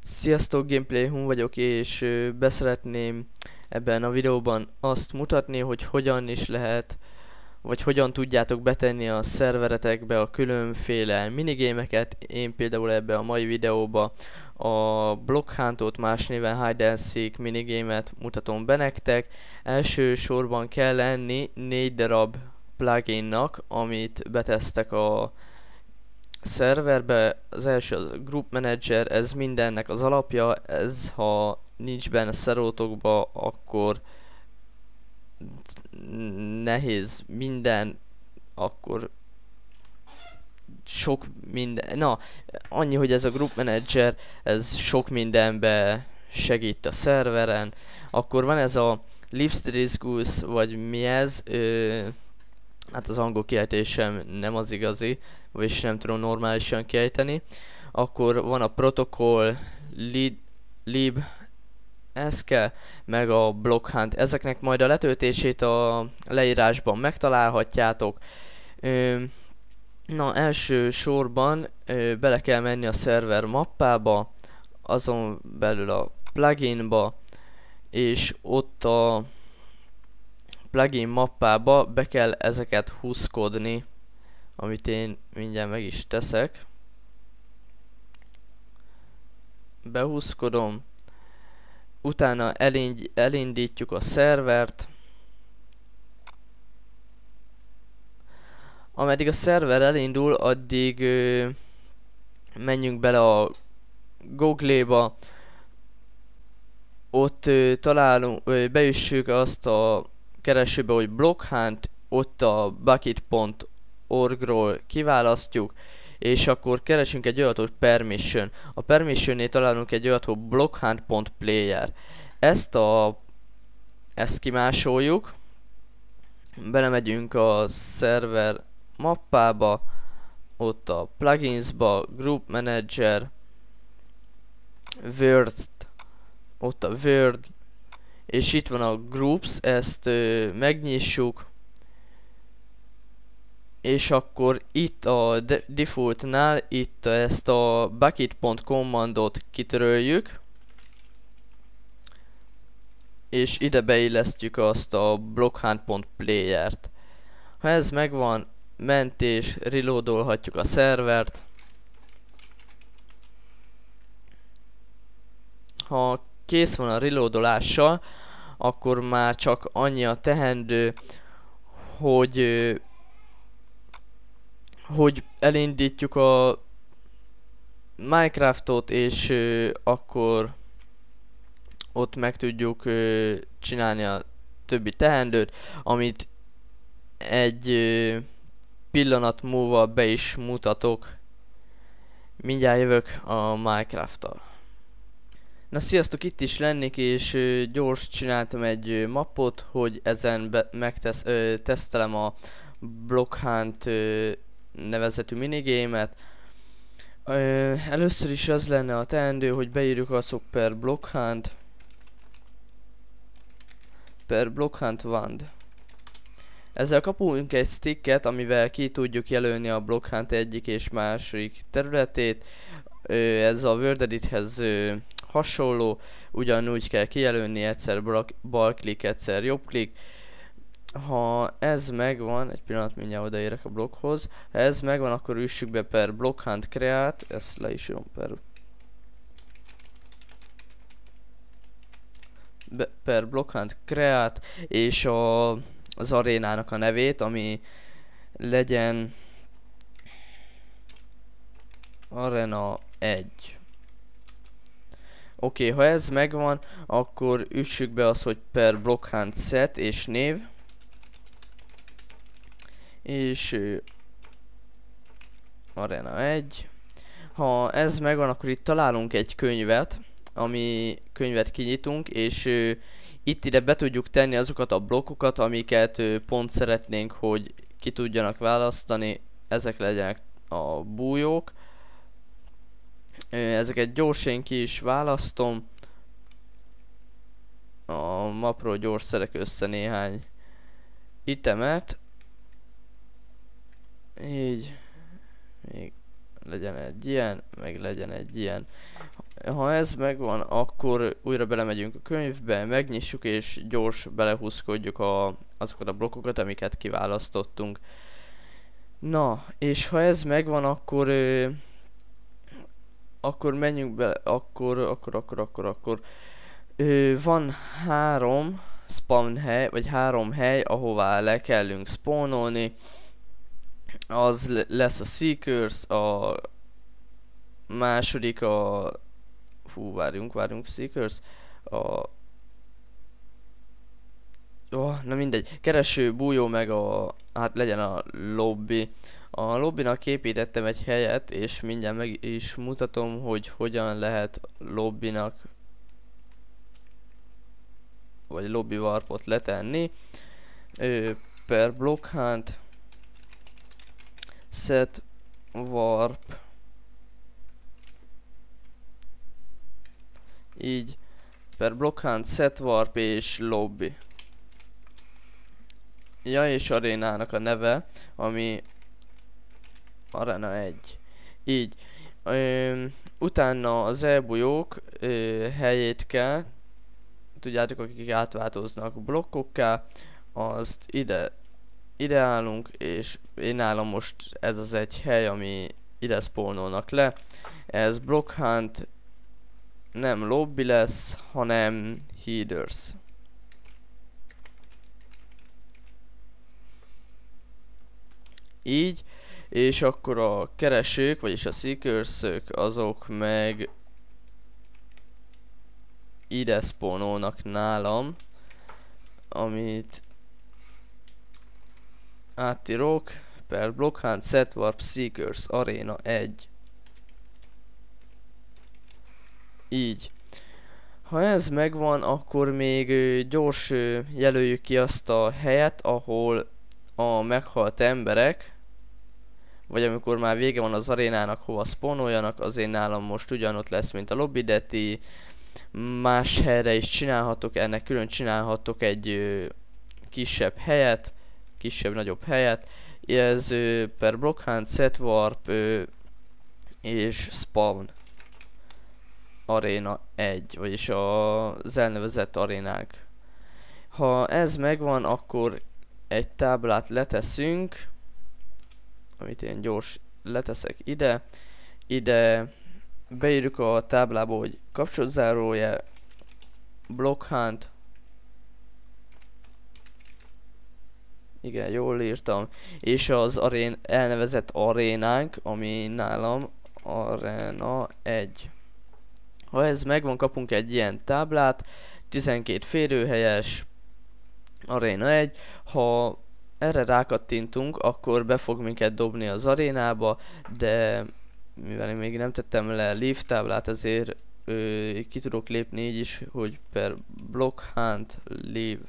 Sziasztok, Gameplay Hun vagyok, és beszeretném ebben a videóban azt mutatni, hogy hogyan is lehet, vagy hogyan tudjátok betenni a szerveretekbe a különféle minigémeket. Én például ebbe a mai videóba a Block Huntot, más néven Hide and Seek minigémet mutatom be nektek. Első sorban kell lenni 4 darab pluginnak, amit betesztek a szerverbe. Az első az a Group Manager, ez mindennek az alapja, ez ha nincs benne szerótokba, akkor nehéz minden, akkor sok minden, annyi, hogy ez a Group Manager, ez sok mindenbe segít a szerveren. Akkor van ez a Goose, vagy mi ez, hát az angol kiejtésem nem az igazi, vagyis nem tudom normálisan kiejteni. Akkor van a Protocol, Lib, ez kell, meg a Block Hunt. Ezeknek majd a letöltését a leírásban megtalálhatjátok. Első sorban bele kell menni a szerver mappába, azon belül a pluginba, és ott a plugin mappába be kell ezeket húszkodni, amit én mindjárt meg is teszek. Behúszkodom, utána elindítjuk a szervert. Ameddig a szerver elindul, addig menjünk bele a Google-ba. Ott találunk, beüssük azt a keresőbe, hogy Block Hunt, ott a bucket.org-ról kiválasztjuk, és akkor keresünk egy olyat, hogy Permission. A Permission-nél találunk egy olyat, hogy blockhunt.player. Ezt kimásoljuk, belemegyünk a szerver mappába, ott a pluginsba, Group Manager, Words, ott a Word, és itt van a Groups, ezt megnyissuk, és akkor itt a defaultnál, itt ezt a bucket.commandot kitöröljük, és ide beillesztjük azt a blockhunt.player-t. Ha ez megvan, ment és reloadolhatjuk a szervert. Ha kész van a reloadolással, akkor már csak annyi a teendő, hogy elindítjuk a Minecraftot, és akkor ott meg tudjuk csinálni a többi teendőt, amit egy pillanat múlva be is mutatok. Mindjárt jövök a Minecraft-tal. Na sziasztok, itt is lennék, és gyors csináltam egy mappot, hogy ezen tesztelem a Block Hunt nevezetű minigémet. Először is az lenne a teendő, hogy beírjuk azt, hogy per Block Hunt wand. Ezzel kapunk egy sticket, amivel ki tudjuk jelölni a Block Hunt egyik és másik területét. Ez a Word Edithez hasonló, ugyanúgy kell kijelölni, egyszer bal klik, egyszer jobb klik. Ha ez megvan, egy pillanat, mindjárt odaérek a blokkhoz. Ha ez megvan, akkor üssük be per Block Hunt create, ezt le is írom per Block Hunt create, és az arénának a nevét, ami legyen Arena 1. Oké, ha ez megvan, akkor üssük be azt, hogy per Block Hunt set és név. És Arena 1. Ha ez megvan, akkor itt találunk egy könyvet, könyvet kinyitunk, és itt ide be tudjuk tenni azokat a blokkokat, amiket pont szeretnénk, hogy ki tudjanak választani. Ezek legyenek a bújók. Ezeket gyorsan ki is választom. A mapról gyors szedek össze néhány itemet. Így. Még legyen egy ilyen, meg legyen egy ilyen. Ha ez megvan, akkor újra belemegyünk a könyvbe, megnyissuk és gyors belehúzkodjuk azokat a blokkokat, amiket kiválasztottunk. Na, és ha ez megvan, akkor menjünk bele, akkor van 3 spawn hely, vagy 3 hely, ahová le kellünk spawnolni. Az lesz a Seekers, a második várjunk, Seekers, na mindegy, kereső, bújó, meg hát legyen a lobby. A lobbynak építettem egy helyet, és mindjárt meg is mutatom, hogy hogyan lehet lobbynak, vagy lobby warpot letenni. Per block hunt, set warp, így, per block hunt, set warp és lobby. Ja, és arénának a neve, ami Arena 1. Így. Utána az elbújók helyét kell, tudjátok, akik átváltoznak blokkokká, azt ide állunk, és én nálam most ez az egy hely, ami ide spawnolnak le. Ez block hunt, nem lobby lesz, hanem headers. Így, és akkor a keresők, vagyis a seekersök, azok meg ide spawnolnak nálam, amit átírok, per block hunt, set warp, seekers, arena 1. Így. Ha ez megvan, akkor még gyors jelöljük ki azt a helyet, ahol a meghalt emberek, vagy amikor már vége van az arénának, hova spawnoljanak, az én nálam most ugyanott lesz, mint a lobby, de ti más helyre is csinálhatok, ennek külön csinálhatok egy kisebb helyet, kisebb-nagyobb helyet. Ez per block hunt, set warp és spawn arena 1, vagyis az elnevezett arénák. Ha ez megvan, akkor egy táblát leteszünk, amit én gyors leteszek ide. Ide beírjuk a táblába, hogy kapcsolatzárója, block hunt. Igen, jól írtam. És az elnevezett arénánk, ami nálam arena 1. Ha ez megvan, kapunk egy ilyen táblát, 12 férőhelyes, arena 1. Ha erre rákattintunk, akkor be fog minket dobni az arénába, de mivel én még nem tettem le leave táblát, ezért ki tudok lépni így is, hogy per block hunt leave.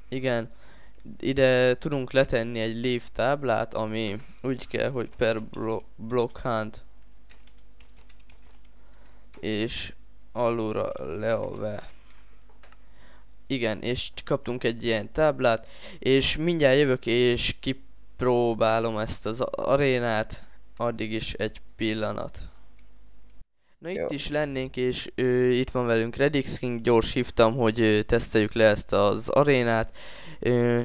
Igen, ide tudunk letenni egy leave táblát, ami úgy kell, hogy per block hunt és alulra leave. Igen, és kaptunk egy ilyen táblát, és mindjárt jövök és kipróbálom ezt az arénát, addig is egy pillanat. Na itt is lennénk, és itt van velünk Redix King, gyors hívtam, hogy teszteljük le ezt az arénát.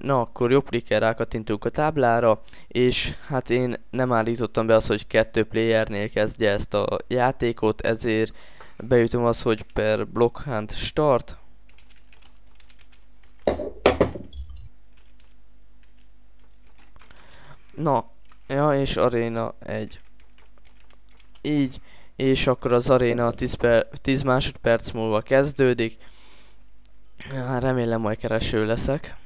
Na akkor jobb klikkel rákattintunk a táblára, és hát én nem állítottam be azt, hogy 2 playernél kezdje ezt a játékot, ezért beütöm azt, hogy per block hunt start. Na, ja, és aréna 1. Így, és akkor az aréna 10 másodperc múlva kezdődik. Ja, remélem majd kereső leszek.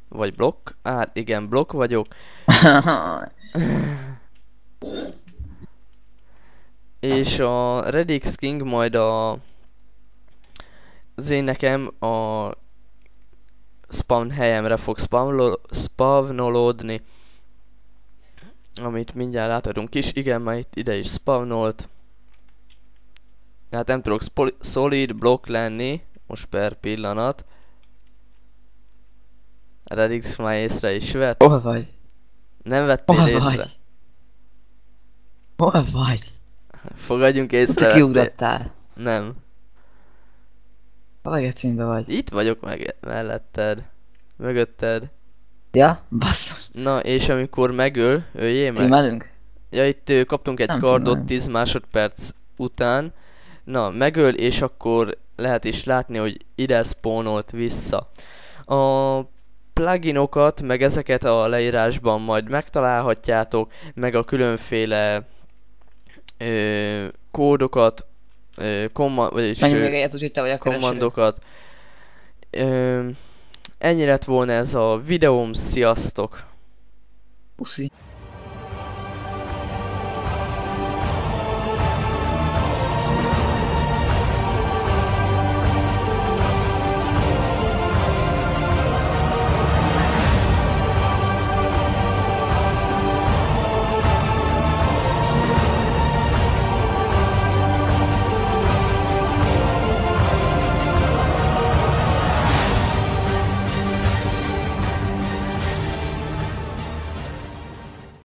Vagy blokk? Hát igen, blokk vagyok. És a Redix King majd az én nekem a spawn helyemre fog spawnolodni. Amit mindjárt láthatunk is. Igen, már ide is spawnolt. Hát nem tudok solid block lenni. Most per pillanat. Redix már észre is vett. Hol vagy? Nem vettél észre. Hol vagy? Fogadjunk Tudod, észre. kiugrottál. Nem. Hol a gecimbe vagy? Itt vagyok meg melletted. Mögötted. Ja? Basszus. Na, és amikor megöl, öljél meg. Tímelünk? Ja, itt kaptunk egy Nem kardot tímelünk. 10 másodperc után. Na, megöl, és akkor lehet is látni, hogy ide spawnolt vissza. A pluginokat, meg ezeket a leírásban majd megtalálhatjátok, meg a különféle kódokat, Menj még egyet, úgyhogy te vagy a kereső. kommandokat. Ennyi lett volna ez a videóm, sziasztok! Puszi.